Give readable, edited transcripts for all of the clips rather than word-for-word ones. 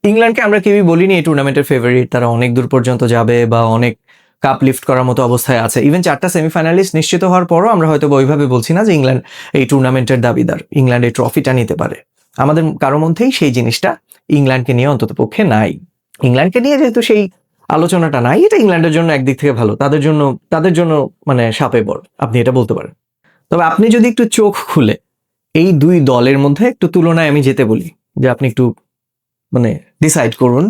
ইংল্যান্ডকে আমরা কেউই বলিনি এই টুর্নামেন্টের ফেভারিট, তারা অনেক দূর পর্যন্ত যাবে বা অনেক কাপ লিফট করার মতো অবস্থায় আছে। ইভেন 4টা সেমিফাইনালিস্ট নিশ্চিত হওয়ার পরও আমরা হয়তো ওইভাবে বলছি না যে ইংল্যান্ড এই টুর্নামেন্টের দাবিদার, ইংল্যান্ড এই ট্রফিটা নিতে পারে। আমাদের কারো মধ্যেই সেই জিনিসটা ইংল্যান্ডকে নিয়ে অন্তত পক্ষে নাই। ইংল্যান্ডকে নিয়ে যেহেতু সেই আলোচনাটা নাই, এটা ইংল্যান্ডের জন্য একদিক থেকে ভালো, তাদের জন্য মানে সাপে বর, আপনি এটা বলতে পারেন। তবে আপনি যদি একটু চোখ খুলে এই দুই দলের মধ্যে একটু তুলনায় আমি যেতে বলি, যে আপনি একটু মানে ডিসাইড করুন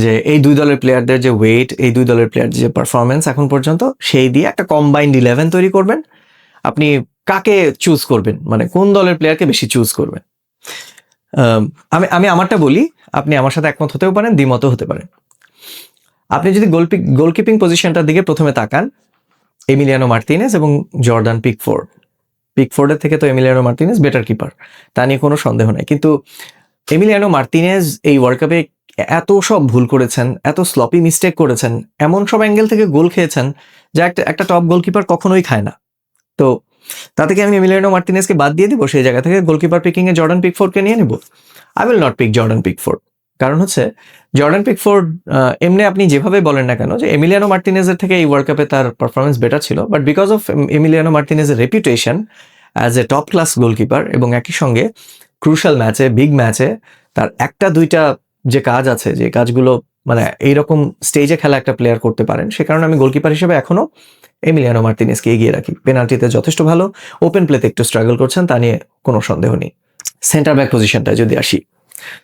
যে এই দুই দলের প্লেয়ারদের যে ওয়েট, এই দুই দলের প্লেয়ারদের যে পারফরমেন্স এখন পর্যন্ত, সেই দিয়ে একটা কম্বাইন্ড 11 তৈরি করবেন। আপনি কাকে চুজ করবেন, মানে কোন দলের প্লেয়ারকে বেশি চুজ করবেন? আমি আমারটা বলি, আপনি আমার সাথে একমত হতেও পারেন, দ্বিমতও হতে পারেন। আপনি যদি গোলকিপিং পজিশনটার দিকে প্রথমে তাকান, এমিলিয়ানো মার্তিনেজ এবং জর্দান পিকফোর্ডের থেকে তো এমিলিয়ানো মার্তিনেজ বেটার কিপার, তা নিয়ে কোনো সন্দেহ নাই। কিন্তু এমিলিয়ানো মার্তিনেজ এই ওয়ার্ল্ড কাপে এত সব ভুল করেছেন, এত স্লপি মিস্টেক করেছেন, এমন সব অ্যাঙ্গেল থেকে গোল খেয়েছেন যা একটা টপ গোলকিপার কখনোই খায় না। তো তাতে কি আমি এমিলিয়ানো মার্তিনেজকে বাদ দিয়ে দিব? সেই জায়গা থেকে গোলকিপার পিকিংয়ে জর্ডান পিকফোর্ডকে নিয়ে নেব? I will not pick Jordan Pickford. কারণ হচ্ছে জর্ডান পিকফোর্ড এমনি আপনি যেভাবে বলেন না কেন যে এমিলিয়ানো মার্তিনেজের থেকে এই ওয়ার্ল্ড কাপে তার পারফরমেন্স বেটার ছিল, বাট বিকজ অফ এমিলিয়ানো মার্তিনেজের reputation as a top class goalkeeper এবং একই সঙ্গে ক্রুশাল ম্যাচে, বিগ ম্যাচে তার একটা দুইটা যে কাজ আছে, যে কাজগুলো মানে এইরকম স্টেজে খেলা একটা প্লেয়ার করতে পারেন, সে কারণে আমি গোলকিপার হিসেবে এখনো এমিলিয়ানো মার্তিনেজকে এগিয়ে রাখি। পেনাল্টিতে যথেষ্ট ভালো, ওপেন প্লেতে একটু স্ট্রাগল করছেন, তা নিয়ে কোনো সন্দেহ নেই। সেন্টার ব্যাক পজিশনটায় যদি আসি,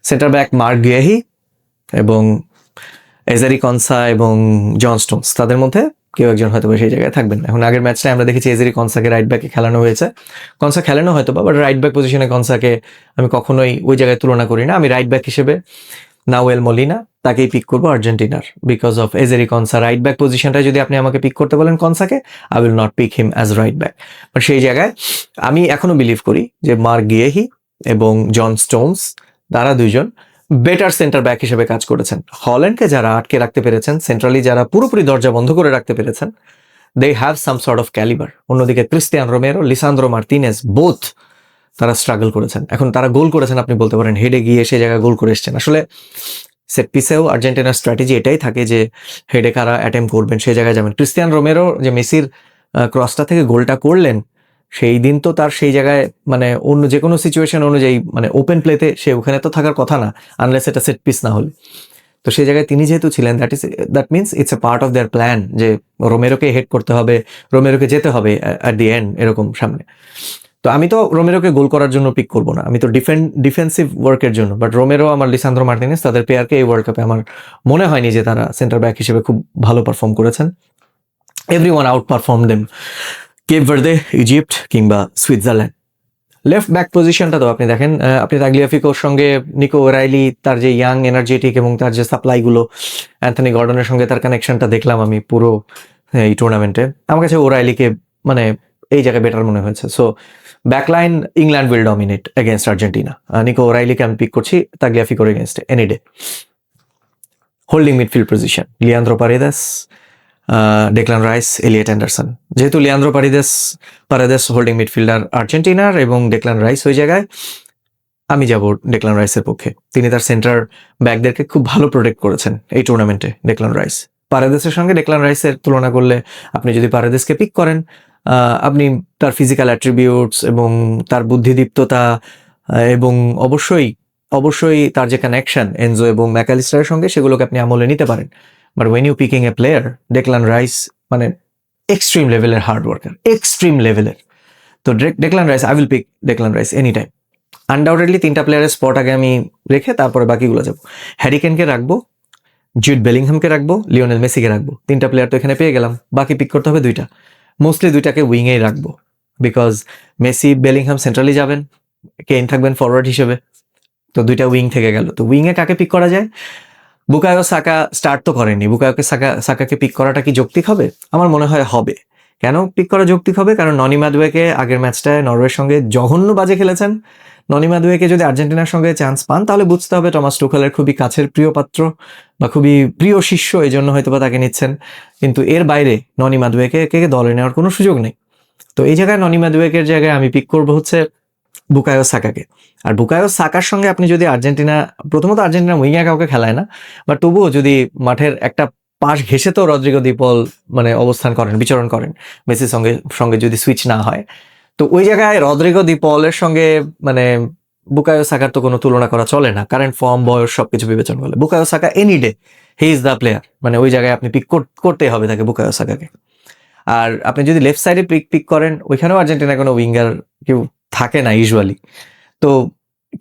সেন্টার ব্যাক মার্ক গুয়েহি এবং এজারি কনসা এবং জন স্টোনস, তাদের মধ্যে কেউ একজন হয়তো সেই জায়গায় থাকবেন। এখন আগের ম্যাচটায় আমরা দেখেছি এজারি কনসাকে রাইট ব্যাকে খেলানো হয়েছে, কনসা খেলানো হয়তো বা, বাট রাইট ব্যাক পজিশনে কনসাকে আমি কখনোই ওই জায়গায় তুলনা করি না। আমি রাইট ব্যাক হিসেবে নাওয়েল মলিনা তাকেই পিক করবো আর্জেন্টিনার, because of Ezri Konsa. Right back পজিশনটায় যদি আপনি আমাকে পিক করতে বলেন কনসাকে, I will not pick him as right back. But সেই জায়গায় আমি এখনো বিলিভ করি যে মার্ক গুয়েহি এবং জন স্টোনস, তারা দুইজন বেটার সেন্টার ব্যাক হিসেবে কাজ করেছেন। হল্যান্ডকে যারা আটকে রাখতে পেরেছেন, সেন্ট্রালি যারা পুরোপুরি দরজা বন্ধ করে রাখতে পেরেছেন, they have some sort of calibre. অন্যদিকে Cristian Romero, Lisandro Martinez, both তারা স্ট্রাগল করেছেন। এখন তারা গোল করেছেন, আপনি বলতে পারেন হেডে গিয়ে সে জায়গায় গোল করে এসছেন। আসলে সেট পিসেও আর্জেন্টিনার স্ট্র্যাটেজি এটাই থাকে যে হেডে কারা অ্যাটেম্প করবেন সেই জায়গায় যাবেন। ক্রিস্টিয়ান রোমেরো যে মেসির ক্রসটা থেকে গোলটা করলেন, সেই দিন তো তার সেই জায়গায় মানে অন্য যে কোনো সিচুয়েশন অনুযায়ী মানে ওপেন প্লেতে সে ওখানে তো থাকার কথা না, আনলেস এটা সেট পিস না হলে। তো সেই জায়গায় তিনি যেহেতু ছিলেন, that means it's a part of their plan যে রোমেরোকে হেড করতে হবে, রোমেরোকে যেতে হবে অ্যাট দি এন্ড, এরকম সামনে। তো আমি তো রোমেরোকে গোল করার জন্য পিক করবো না, আমি তো ডিফেন্সিভ ওয়ার্কের জন্য। বাট রোমেরো আমার লিসান্দ্রো মার্তিনেজ, তাদের প্লেয়ারকে এই ওয়ার্ল্ড কাপে আমার মনে হয়নি যে তারা সেন্টার ব্যাক হিসেবে খুব ভালো পারফর্ম করেছেন। Everyone outperform them, Cape Verde, Egypt কিংবা সুইজারল্যান্ড। লেফট ব্যাক পজিশনটা তো আপনি দেখেন, আপনি তাগলিয়াফিকোর সঙ্গে নিকো ওরাইলি, তার যে ইয়াং এনার্জেটিক এবং তার যে সাপ্লাইগুলো, অ্যান্থনি গর্ডনের সঙ্গে তার কানেকশনটা দেখলাম আমি পুরো এই টুর্নামেন্টে। আমার কাছে ওরাইলিকে মানে এই জায়গায় বেটার মনে হয়েছে। So backline England will dominate against Argentina. Nico ওরাইলিকে আমি পিক করছি তাগলিয়াফিকোর এগেনস্টে any day. Holding midfield position, Leandro Paredes, Declan Rice, Elliot Anderson. যেহেতু লিয়ান্দ্রো পারেদেস হোল্ডিং মিডফিল্ডার আর্জেন্টিনার এবং ডেকলান রাইস ওই জায়গায়, আমি যাব ডেকলান রাইসের পক্ষে। তিনি তার সেন্টার ব্যাকদেরকে খুব ভালো প্রোটেক্ট করেছেন এই টুর্নামেন্টে ডেকলান রাইস। পারেদেসের সঙ্গে ডেকলান রাইসের তুলনা করলে আপনি যদি পারেদেসকে পিক করেন, আপনি তার ফিজিক্যাল অ্যাট্রিবিউটস এবং তার বুদ্ধিদীপ্ততা এবং অবশ্যই তার যে কানেকশন এনজো এবং ম্যাকালিস্টারের সঙ্গে, সেগুলোকে আপনি আমলে নিতে পারেন। But when you picking a player, Declan Rice মানে এক্সট্রিম লেভেলের হার্ড ওয়ার্কার, এক্সট্রিম লেভেলের। তো Declan Rice, I will pick Declan Rice any time. Undoubtedly 3টা প্লেয়ারের স্পট আগে আমি রেখে তারপরে বাকিগুলো যাবো। হ্যারি কেনকে রাখবো, জুড বেলিংহামকে রাখবো, লিওনেল মেসিকে রাখবো। 3টা প্লেয়ার তো এখানে পেয়ে গেলাম, বাকি পিক করতে হবে 2টা। মোস্টলি 2টাকে উইংয়েই রাখবো, বিকজ মেসি বেলিংহাম সেন্ট্রালি যাবেন, কেইন থাকবেন ফরওয়ার্ড হিসেবে। তো 2টা উইং থেকে গেল। তো উইংয়ে কাকে পিক করা যায়? বুকায়ো সাকা স্টার্ট তো করেনি, বুকায়োকে সাকাকে পিক করাটা কি যৌক্তিক হবে? আমার মনে হয় হবে। কেন পিক করা যৌক্তিক হবে? কারণ ননি মাদুয়েকে আগের ম্যাচটায় নরওয়ের সঙ্গে জঘন্য বাজে খেলেছেন। ননি মাদুয়েকে যদি আর্জেন্টিনার সঙ্গে চান্স পান, তাহলে বুঝতে হবে টমাস টুখেলের খুবই কাছের প্রিয় পাত্র বা খুবই প্রিয় শিষ্য, এই জন্য হয়তো বা তাকে নিচ্ছেন। কিন্তু এর বাইরে ননি মাদুয়েকে দলে নেওয়ার কোনো সুযোগ নেই। তো এই জায়গায় ননি মাদুয়েকের জায়গায় আমি পিক করবো হচ্ছে বুকায়ো সাকাকে। আর বুকায়ো সাকার সঙ্গে আপনি যদি আর্জেন্টিনা, প্রথমত আর্জেন্টিনা উইঙ্গে কাউকে খেলায় না, বাট তবুও যদি মাঠের একটা পাশ ঘেঁষে তো রদ্রিগো দি পল মানে অবস্থান করেন, বিচরণ করেন মেসির সঙ্গে সঙ্গে যদি সুইচ না হয়, তো ওই জায়গায় রদ্রিগো দি পলের সঙ্গে মানে বুকায়ো সাকার তো কোনো তুলনা করা চলে না, কারেন্ট ফর্ম, বয়স সবকিছু বিবেচনা করলে Bukayo Saka any day he is the player, মানে ওই জায়গায় আপনি পিক করতেই হবে তাকে, বুকায়ো সাকাকে। আর আপনি যদি লেফট সাইডে পিক করেন, ওইখানেও আর্জেন্টিনা কোনো উইঙ্গার কেউ থাকে না ইউজুয়ালি। তো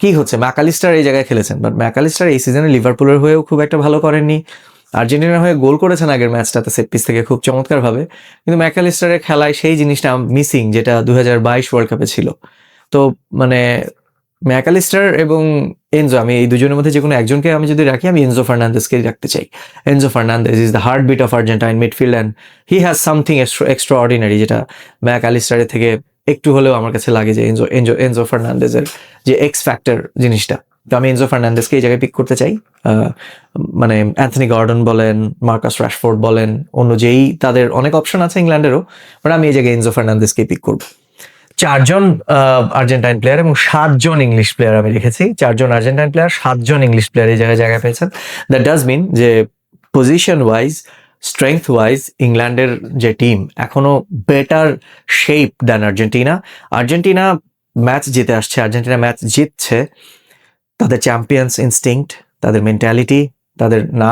কি হচ্ছে, ম্যাকালিস্টার এই জায়গায় খেলেছেন, বাট ম্যাকালিস্টার এই সিজনে লিভারপুলের হয়েও খুব একটা ভালো করেননি। আর্জেন্টিনার হয়ে গোল করেছেন আগের ম্যাচটাতে সেট পিস থেকে খুব চমৎকারভাবে, কিন্তু ম্যাকালিস্টারের খেলায় সেই জিনিসটা মিসিং যেটা 2022 ওয়ার্ল্ড কাপে ছিল। তো মানে ম্যাকালিস্টার এবং এনজো, আমি এই দুজনের মধ্যে যে কোনো একজনকে আমি যদি রাখি, আমি এনজো ফার্নান্দেজকেই রাখতে চাই। Enzo Fernandez is the heartbeat of Argentine midfield and he has something extraordinary, যেটা ম্যাকালিস্টারের থেকে একটু হলেও আমার কাছে লাগে যে এনজো ফার্নান্দেজের যে এক্স ফ্যাক্টর জিনিসটা। তো আমি এনজো ফার্নান্দেজকে এই জায়গায় পিক করতে চাই। মানে অ্যান্থনি গর্ডন বলেন, মার্কাস রাশফোর্ড বলেন, অন্য যেই তাদের অনেক অপশন আছে ইংল্যান্ডেরও, বাট আমি এই জায়গায় এনজো ফার্নান্দেজকেই পিক করবো। 4 জন আর্জেন্টাইন প্লেয়ার এবং 7 জন ইংলিশ প্লেয়ার আমি রেখেছি। 4 জন আর্জেন্টাইন প্লেয়ার, 7 জন ইংলিশ প্লেয়ার এই জায়গায় পেয়েছেন। দ্যাট ডাজ মিন যে পজিশন ওয়াইজ, স্ট্রেংথ ওয়াইজ ইংল্যান্ডের যে টিম এখনো better shape than Argentina. Argentina match জিতে আসছে, আর্জেন্টিনা ম্যাচ জিতছে, তাদের চ্যাম্পিয়ন্স ইনস্টিংক্ট, তাদের মেন্টালিটি, তাদের না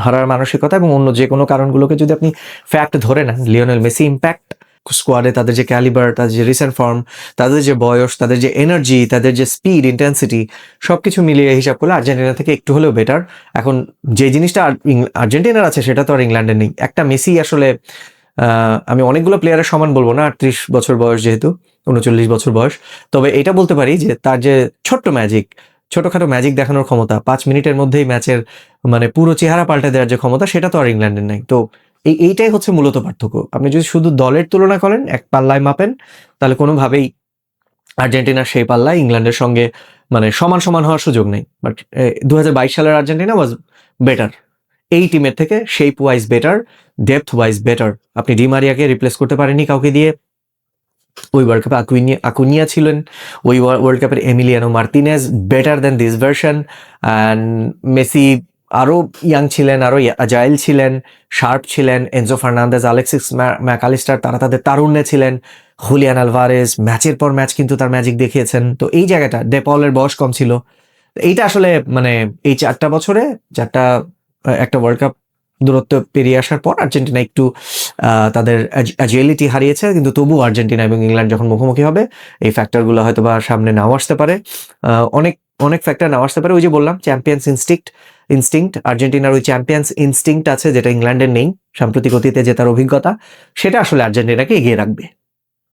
হারার মানসিকতা এবং অন্য যে কোনো কারণগুলোকে যদি আপনি ফ্যাক্ট ধরে নেন, লিওনেল মেসি ইম্প্যাক্ট স্কোয়াডে, তাদের যে ক্যালিবার, তাদের যে রিসেন্ট ফর্ম, তাদের যে বয়স, তাদের যে এনার্জি, তাদের যে স্পিড, ইন্টেন্সিটি, সবকিছু মিলিয়ে হিসাব করলে আর্জেন্টিনা থেকে একটু হলেও বেটার। এখন যে জিনিসটা আর্জেন্টিনার আছে সেটা তো আর ইংল্যান্ডের নেই। একটা মেসি আসলে আমি অনেকগুলো প্লেয়ারের সমান বলবো না, 38 বছর বয়স যেহেতু, 39 বছর বয়স, তবে এটা বলতে পারি যে তার যে ছোট্ট ম্যাজিক, ছোটখাটো ম্যাজিক দেখানোর ক্ষমতা, 5 মিনিটের মধ্যেই ম্যাচের মানে পুরো চেহারা পাল্টে দেওয়ার যে ক্ষমতা, সেটা তো আর ইংল্যান্ডের নাই। তো এইটাই হচ্ছে মূলত পার্থক্য। আপনি যদি শুধু দলের তুলনা করেন, এক পাল্লায় মাপেন, তাহলে কোনোভাবেই আর্জেন্টিনার সেই পাল্লায় ইংল্যান্ডের সঙ্গে মানে সমান সমান হওয়ার সুযোগ নেই। বাট 2022 সালের আর্জেন্টিনা ওয়াজ বেটার, এই টিমের থেকে shape wise better, depth wise better. আপনি ডিমারিয়াকে রিপ্লেস করতে পারেননি কাউকে দিয়ে। ওই ওয়ার্ল্ড কাপে আকুনিয়া ছিলেন, ওই ওয়ার্ল্ড কাপের Emiliano Martinez better then this version. And Messi আরও ইয়াং ছিলেন, আরও আজাইল ছিলেন, শার্প ছিলেন। এনজো ফার্নান্দেজ, আলেক্সিস ম্যাকালিস্টার, তারা তাদের তারুণ্যে ছিলেন। হুলিয়ান আলভারেজ ম্যাচের পর ম্যাচ কিন্তু তার ম্যাজিক দেখিয়েছেন। তো এই জায়গাটা, ডেপলের বয়স কম ছিল। এইটা আসলে মানে এই 4টা বছরে, একটা ওয়ার্ল্ড কাপ দূরত্ব পেরিয়ে আসার পর আর্জেন্টিনা একটু তাদের অ্যাজিলিটি হারিয়েছে, কিন্তু তবুও আর্জেন্টিনা এবং ইংল্যান্ড যখন মুখোমুখি হবে, এই ফ্যাক্টরগুলো হয়তো বা সামনে নাও আসতে পারে। অনেক অনেক ফ্যাক্টর নাও আসতে পারে। ওই যে বললাম চ্যাম্পিয়ন্স ইনস্টিংক্ট, আর্জেন্টিনার ওই চ্যাম্পিয়ন্স ইনস্টিংক্ট আছে যেটা ইংল্যান্ডের নেই। সাম্প্রতিক অতীতে যে তার অভিজ্ঞতা, সেটা আসলে আর্জেন্টিনাকে এগিয়ে রাখবে।